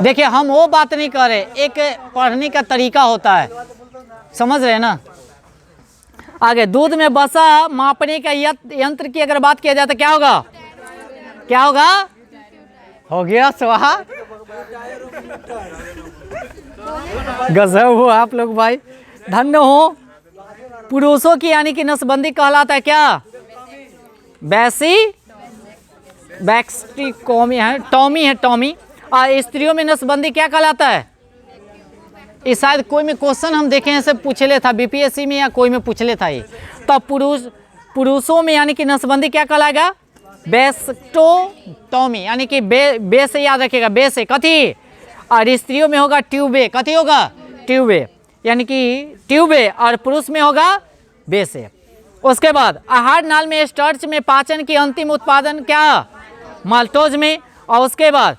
देखिए हम वो बात नहीं कर रहे, एक पढ़ने का तरीका होता है, समझ रहे हैं ना। आगे, दूध में वसा मापने का यंत्र की अगर बात किया जाए तो क्या होगा? क्या होगा? हो गया स्वाहा। गजब हो आप लोग भाई, धन्य हो। पुरुषों की यानी कि नसबंदी कहलाता है क्या? बैक्सटिकोमी है, टॉमी है, टॉमी। और स्त्रियों में नसबंदी क्या कहलाता है? ये शायद कोई में क्वेश्चन हम देखे ऐसे पूछले था बीपीएससी में या कोई में पूछले था ये। तब पुरुषों में यानी कि नसबंदी क्या कहलाएगा? बेस्टोटॉमी, यानी कि बे से याद रखिएगा, बे से कथी। और स्त्रियों में होगा ट्यूबे, कथी होगा? ट्यूबे, यानी कि ट्यूबे। और पुरुष में होगा बे से। उसके बाद आहार नाल में स्टार्च में पाचन की अंतिम उत्पादन क्या? माल्टोज में। और उसके बाद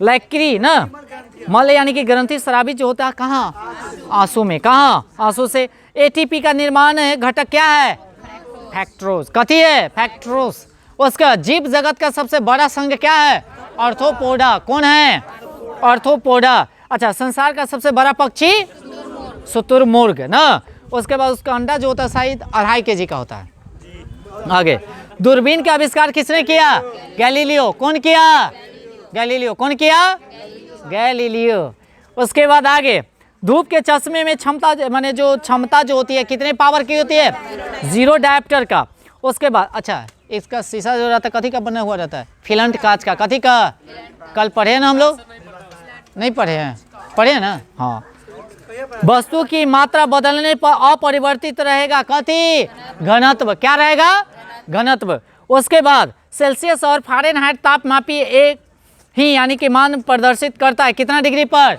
लैक्री ना, मल यानी कि ग्रंथि स्रावी जो होता है कहाँ? आंसू में। कहाँ? आंसू से। एटीपी का निर्माण घटक क्या है? फैक्ट्रोज, कथी है? फैक्ट्रोज। उसका जीव जगत का सबसे बड़ा संघ क्या है? आर्थ्रोपोडा। कौन है? आर्थ्रोपोडा। अच्छा, संसार का सबसे बड़ा पक्षी? शुतुरमुर्ग ना। उसके बाद उसका अंडा जो होता है शायद 2.5 kg का होता है। आगे, दूरबीन का आविष्कार किसने किया? गैलीलियो। कौन किया? गैलीलियो। कौन किया? गैलीलियो। उसके बाद आगे, धूप के चश्मे में क्षमता माने जो क्षमता जो होती है कितने पावर की होती है? 0 डायोप्टर का। उसके बाद अच्छा, इसका शीशा जो रहता है कथी का बना हुआ रहता है? फिलंट कांच का। कथी का? कल पढ़े ना हम लोग? नहीं पढ़े हैं? पढ़े ना? हाँ। वस्तु की मात्रा बदलने पर अपरिवर्तित रहेगा कथी? घनत्व। क्या रहेगा? घनत्व। उसके बाद सेल्सियस और फ़ारेनहाइट तापमापी एक ही यानी कि मान प्रदर्शित करता है कितना डिग्री पर?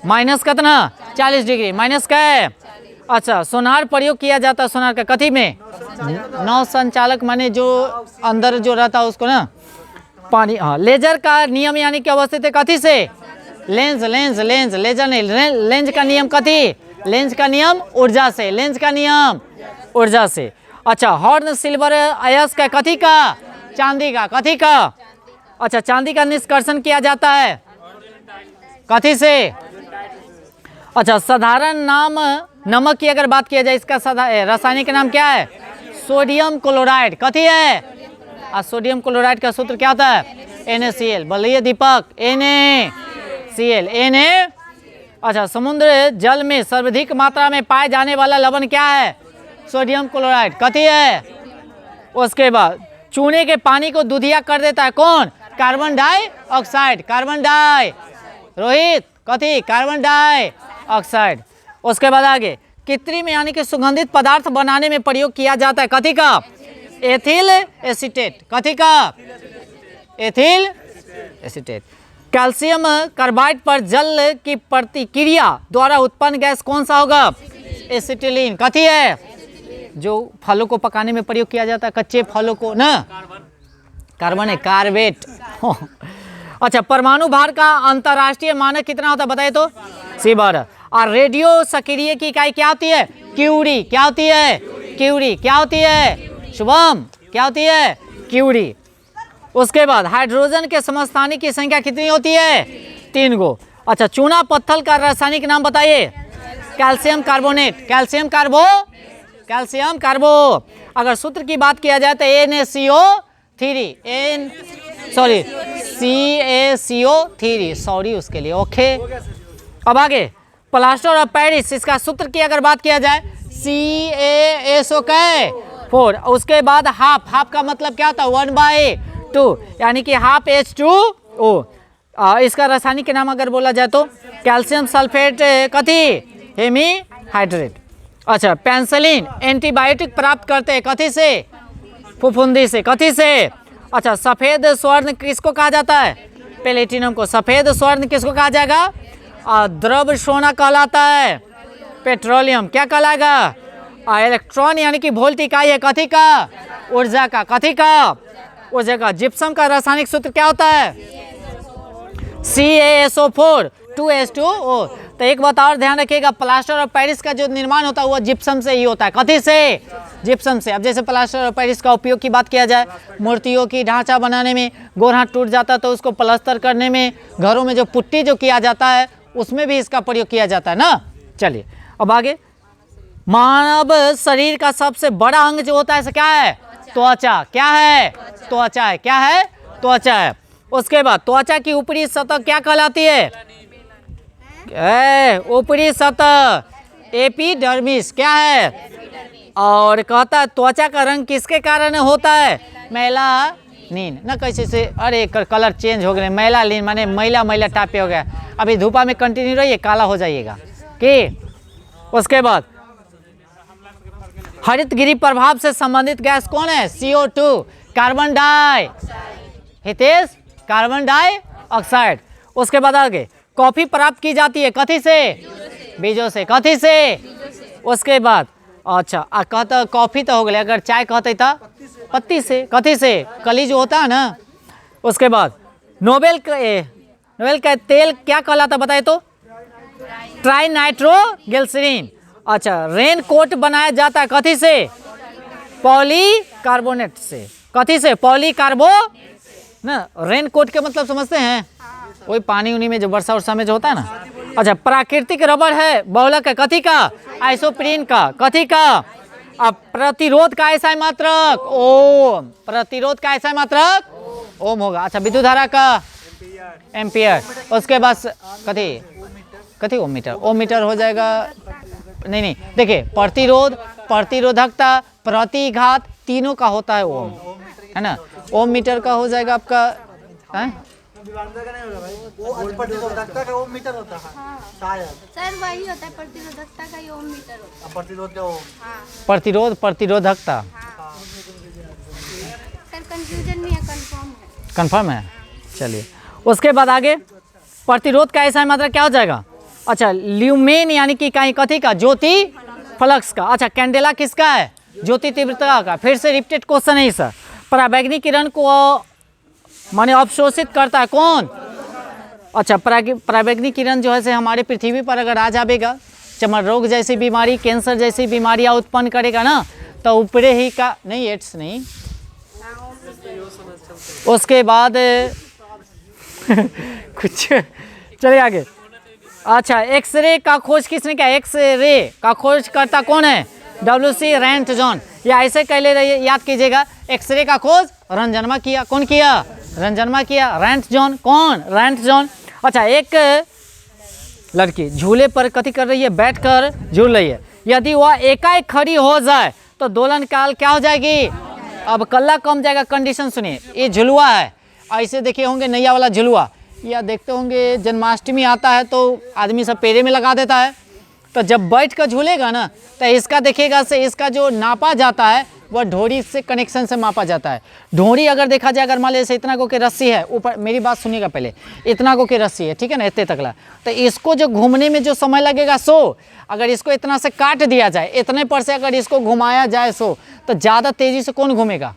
माइनस कितना? 40 डिग्री। माइनस क्या है? अच्छा, सोनार प्रयोग किया जाता है सोनार का कथी में? नौ संचालक माने जो अंदर जो रहता है उसको ना पानी। हाँ, लेजर का नियम यानी कि अवस्थित है कथी से? लेंस। लेजर नहीं, लेंस का नियम कथी? लेंस का नियम ऊर्जा से। लेंस का नियम ऊर्जा से। अच्छा, हॉर्न सिल्वर अयस्क का कथी का? चांदी का। कथी का? अच्छा, चांदी का निष्कर्षण किया जाता है कथी से? अच्छा, साधारण नाम नमक की अगर बात किया जाए इसका रासायनिक नाम क्या है? Sodium chloride. कथी है? और सोडियम क्लोराइड का सूत्र क्या होता है? NaCl। बोलिए दीपक। NaCl। Na। अच्छा, समुद्र जल में सर्वाधिक मात्रा में पाए जाने वाला लवण क्या है? Sodium chloride. कथी है? उसके बाद चूने के पानी को दूधिया कर देता है कौन? Carbon dioxide. Carbon di, Rohit कथी? Carbon dioxide. उसके बाद आगे, कृत्रिम यानी कि सुगंधित पदार्थ बनाने में प्रयोग किया जाता है कथी का? Ethyl acetate. कथी का? Ethyl acetate. कैल्शियम कार्बाइड पर जल की प्रतिक्रिया द्वारा उत्पन्न गैस कौन सा होगा? एसिटिलीन। कथी है? जो फलों को पकाने में प्रयोग किया जाता है, कच्चे फलों को ना। कार्बन है, कार्बेट। अच्छा, परमाणु भार का अंतर्राष्ट्रीय मानक कितना होता है बताइए तो? C12। और रेडियो सक्रिय की इकाई क्या होती है? क्यूरी। क्या होती है? क्यूरी। क्या होती है? शुभम क्या होती है? क्यूरी। उसके बाद हाइड्रोजन के समस्थानिक की संख्या कितनी होती है? 3 गो। अच्छा, चूना पत्थर का रासायनिक नाम बताइए? Calcium carbonate. कैल्शियम कार्बो। अगर सूत्र की बात किया जाए तो NaCO3 CaCO3 सॉरी उसके लिए। ओके, अब आगे, प्लास्टर ऑफ पेरिस इसका सूत्र की अगर बात किया जाए CaSO4। उसके बाद हाफ का मतलब क्या होता है? 1/2 यानी कि हाफ H2O। इसका रासायनिक नाम अगर बोला जाए तो कैल्शियम सल्फेट कथी? हेमीहाइड्रेट। अच्छा, पेंसिलिन एंटीबायोटिक प्राप्त करते हैं कथी से? फफूंदी से। कथी से? अच्छा, सफ़ेद स्वर्ण किसको कहा जाता है? प्लेटिनम को। सफ़ेद स्वर्ण किसको कहा जाएगा? द्रव सोना कहलाता है पेट्रोलियम। क्या कहलाएगा? इलेक्ट्रॉन यानी कि वोल्ट इकाई है कथी का? ऊर्जा का। कथी का? ऊर्जा का। जिप्सम का रासायनिक सूत्र क्या होता है? CaSO4 2H2O। तो एक बात और ध्यान रखिएगा, प्लास्टर ऑफ पेरिस का जो निर्माण होता है वो जिप्सम से ही होता है। कथी से? जिप्सम से। अब जैसे प्लास्टर ऑफ पेरिस का उपयोग की बात किया जाए मूर्तियों की ढांचा बनाने में, गोर हाथ टूट जाता है तो उसको प्लास्टर करने में, घरों में जो पुट्टी जो किया जाता है उसमें भी इसका प्रयोग किया जाता है ना। चलिए अब आगे, मानव शरीर का सबसे बड़ा अंग जो होता है क्या है? त्वचा। क्या है? त्वचा है। क्या है? त्वचा है। उसके बाद त्वचा की ऊपरी सतह क्या कहलाती है? ऊपरी सतह एपिडर्मिस। क्या है? और कहता है त्वचा का रंग किसके कारण होता है? मेलानिन ना। कैसे से अरे कलर चेंज हो गए, मेलानिन माने मैला मैला टाइप पे हो गया। अभी धूपा में कंटिन्यू रहिए, काला हो जाइएगा। कि उसके बाद हरितगृह प्रभाव से संबंधित गैस कौन है? CO2 carbon di, Hitesh carbon dioxide. उसके बाद आगे कॉफी प्राप्त की जाती है कथी से? बीजों से। कथी से? उसके बाद अच्छा कहता कॉफी तो हो गया, अगर चाय कहते था पत्ती से। कथी से? कली जो होता है ना। उसके बाद नोबेल का तेल क्या कहलाता बताए तो? Trinitroglycerine. अच्छा रेन कोट बनाया जाता है कथी से? पॉलीकार्बोनेट से। कथी से? पॉलीकार्बो ना। रेन कोट के मतलब समझते हैं? वही पानी उनी में जो वर्षा वर्षा में जो होता है ना। अच्छा प्राकृतिक रबड़ है बहुलक है कथी का? आइसोप्रीन का। कथी का? अब प्रतिरोध का ऐसा मात्रक ओम। प्रतिरोध का ऐसा मात्रक ओम होगा। अच्छा विद्युत धारा का? एम्पियर। उसके बाद कथी कथी ओम मीटर? ओम मीटर हो जाएगा। नहीं देखिए प्रतिरोध, प्रतिरोधकता, प्रतिघात तीनों का होता है ओम, है ना। ओम मीटर का हो जाएगा आपका है? वो प्रतिरोधकता का ओम मीटर होता है शायद। सर वही होता है, प्रतिरोधकता का ही ओम मीटर होता है। प्रतिरोध का ओम। हाँ प्रतिरोध प्रतिरोधकता। सर कंफ्यूजन नहीं है, कंफर्म है। कंफर्म है। चलिए उसके बाद आगे प्रतिरोध का ऐसा मात्रा क्या हो जाएगा? अच्छा ल्यूमेन यानी कि कहीं कथी का? ज्योति फ्लक्स का। अच्छा कैंडेला किसका है? ज्योति तीव्रता का। फिर से रिपीटेड क्वेश्चन है सर। पराबैंगनी किरण को माने अवशोषित करता है कौन? अच्छा पराबैंगनी किरण जो है से हमारे पृथ्वी पर अगर आ जाएगा, चमड़ रोग जैसी बीमारी, कैंसर जैसी बीमारियां उत्पन्न करेगा ना, तो ऊपरे ही का नहीं, एड्स नहीं। उसके बाद कुछ चलिए आगे। अच्छा एक्सरे का खोज किसने किया? एक्सरे का खोज करता कौन है? WC रैंटजन। या ऐसे कह ले रही याद कीजिएगा, एक्सरे का खोज रंजनमा किया। कौन किया? रंजनमा किया। रैंटजन कौन? रैंटजन। अच्छा एक लड़की झूले पर कथी कर रही है? बैठकर झूल रही है। यदि वह एकाएक खड़ी हो जाए तो दोलन काल क्या हो जाएगी? अब कल्ला कम जाएगा। कंडीशन सुनिए, ये झुलुआ है, ऐसे देखे होंगे नैया वाला झुलुआ, या देखते होंगे जन्माष्टमी आता है तो आदमी सब पैरे में लगा देता है। तो जब बैठ कर झूलेगा ना, तो इसका देखिएगा से इसका जो नापा जाता है वह ढोरी से कनेक्शन से मापा जाता है। ढोरी अगर देखा जाए, अगर मान लीजिए इतना को के रस्सी है ऊपर, मेरी बात सुनिएगा पहले, इतना को के रस्सी है ठीक है ना, इतने तकला, तो इसको जो घूमने में जो समय लगेगा सो, अगर इसको इतना से काट दिया जाए, इतने पर से अगर इसको घुमाया जाए सो, तो ज़्यादा तेज़ी से कौन घूमेगा?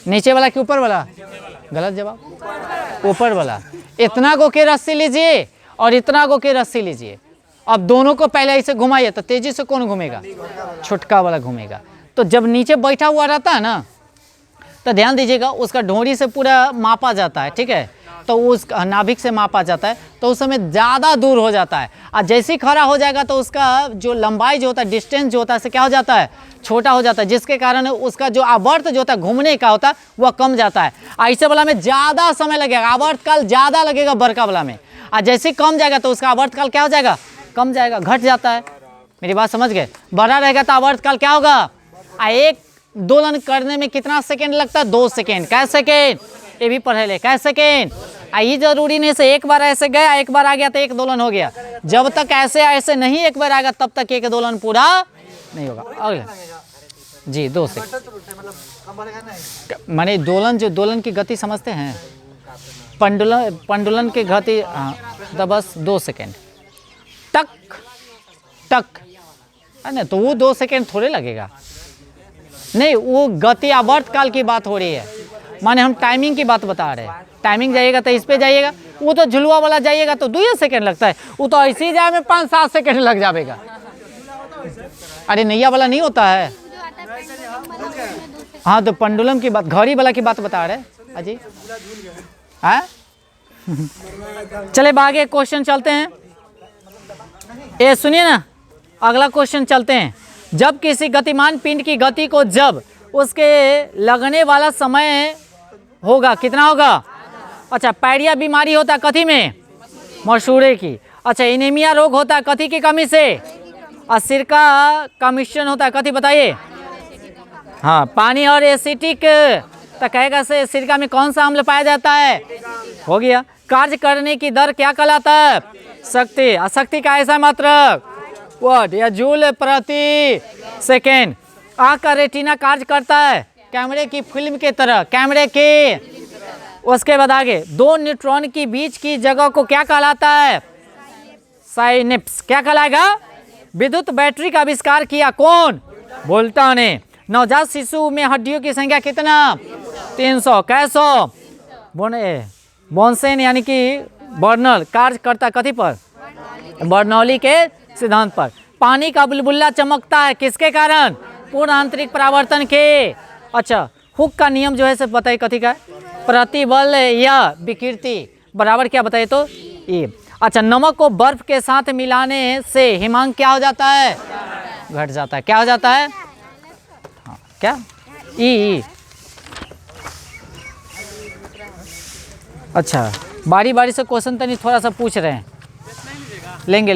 नीचे वाला कि ऊपर वाला? गलत जवाब, ऊपर वाला। इतना को के रस्सी लीजिए और इतना को के रस्सी लीजिए, अब दोनों को पहले ऐसे घुमाइए तो तेजी से कौन घूमेगा? छुटका वाला घूमेगा। तो जब नीचे बैठा हुआ रहता है ना, तो ध्यान दीजिएगा उसका ढोरी से पूरा मापा जाता है ठीक है, तो उस नाभिक से मापा जाता है, तो उस समय ज़्यादा दूर हो जाता है। और जैसे ही खड़ा हो जाएगा तो उसका जो लंबाई जो होता है, डिस्टेंस जो होता है, से क्या हो जाता है? छोटा हो जाता है, जिसके कारण उसका जो आवर्त जो होता है घूमने का होता है वह कम जाता है। ऐसे वाला में ज़्यादा समय लगेगा, आवर्त काल ज़्यादा लगेगा बड़का वाला में। और जैसे ही कम जाएगा तो उसका आवर्त काल क्या हो जाएगा? कम जाएगा, घट जाता है। मेरी बात समझ गए? बड़ा रहेगा तो आवर्त काल क्या होगा? एक दोलन करने में कितना सेकेंड लगता है? 2 सेकेंड। कै सेकेंड? ये भी पढ़े ले, कै सेकेंड? ये जरूरी नहीं से एक बार ऐसे गया, एक बार आ गया तो एक दोलन हो गया। जब तक ऐसे नहीं एक बार आएगा तब तक एक दोलन पूरा नहीं होगा। अगले जी 2 सेकेंड माने दोलन, जो दोलन की गति समझते हैं, पंडुलन की गति, हाँ, तो बस 2 सेकेंड टक टक है ना, तो वो 2 सेकेंड थोड़े लगेगा, नहीं वो गति आवर्त काल की बात हो रही है। माने हम टाइमिंग की बात बता रहे हैं, टाइमिंग जाइएगा तो इस पे जाइएगा, वो तो झुलुआ वाला जाइएगा तो 2 सेकेंड लगता है, वो तो ऐसे ही जाए में 5-7 सेकेंड लग जाएगा। अरे नैया वाला नहीं होता है, हाँ तो पंडुलम की बात, घड़ी वाला की बात बता रहे हैं अजी। हाँ चले आगे क्वेश्चन चलते हैं। ये सुनिए ना, अगला क्वेश्चन चलते हैं। जब किसी गतिमान पिंड की गति को जब उसके लगने वाला समय होगा कितना होगा? अच्छा पैरिया बीमारी होता कथी में? मसूड़े की। अच्छा एनीमिया रोग होता कथी की कमी से? और सिरका का मिश्रण होता है कथी बताइए? हाँ, पानी और एसिटिक। तो कहेगा से सिरका में कौन सा अम्ल पाया जाता है? हो गया। कार्य करने की दर क्या कहलाता है? शक्ति। और शक्ति का ऐसा मात्रक वाट या जूल प्रति सेकेंड। आँख का रेटिना कार्य करता है कैमरे की फिल्म के तरह, कैमरे के। उसके बाद आगे, दो न्यूट्रॉन की बीच की जगह को क्या कहलाता है? साइनेप्स। क्या कहलाएगा? विद्युत बैटरी का आविष्कार किया कौन? वोल्टा ने। नवजात शिशु में हड्डियों की संख्या कितना? 300। कैसो बोन्सेन यानी कि बर्नल कार्य करता कथी पर? बर्नौली के सिद्धांत पर। पानी का बुलबुला चमकता है किसके कारण? पूर्ण आंतरिक परावर्तन के। अच्छा, हुक का नियम जो है से बताइए कथी का है? प्रतिबल या विकृति बराबर क्या बताइए तो? ई। अच्छा, नमक को बर्फ के साथ मिलाने से हिमांक क्या हो जाता है? घट जाता है। क्या हो जाता है? हाँ, क्या? ई। अच्छा, बारी बारी से क्वेश्चन तो नहीं, थोड़ा सा पूछ रहे हैं, लेंगे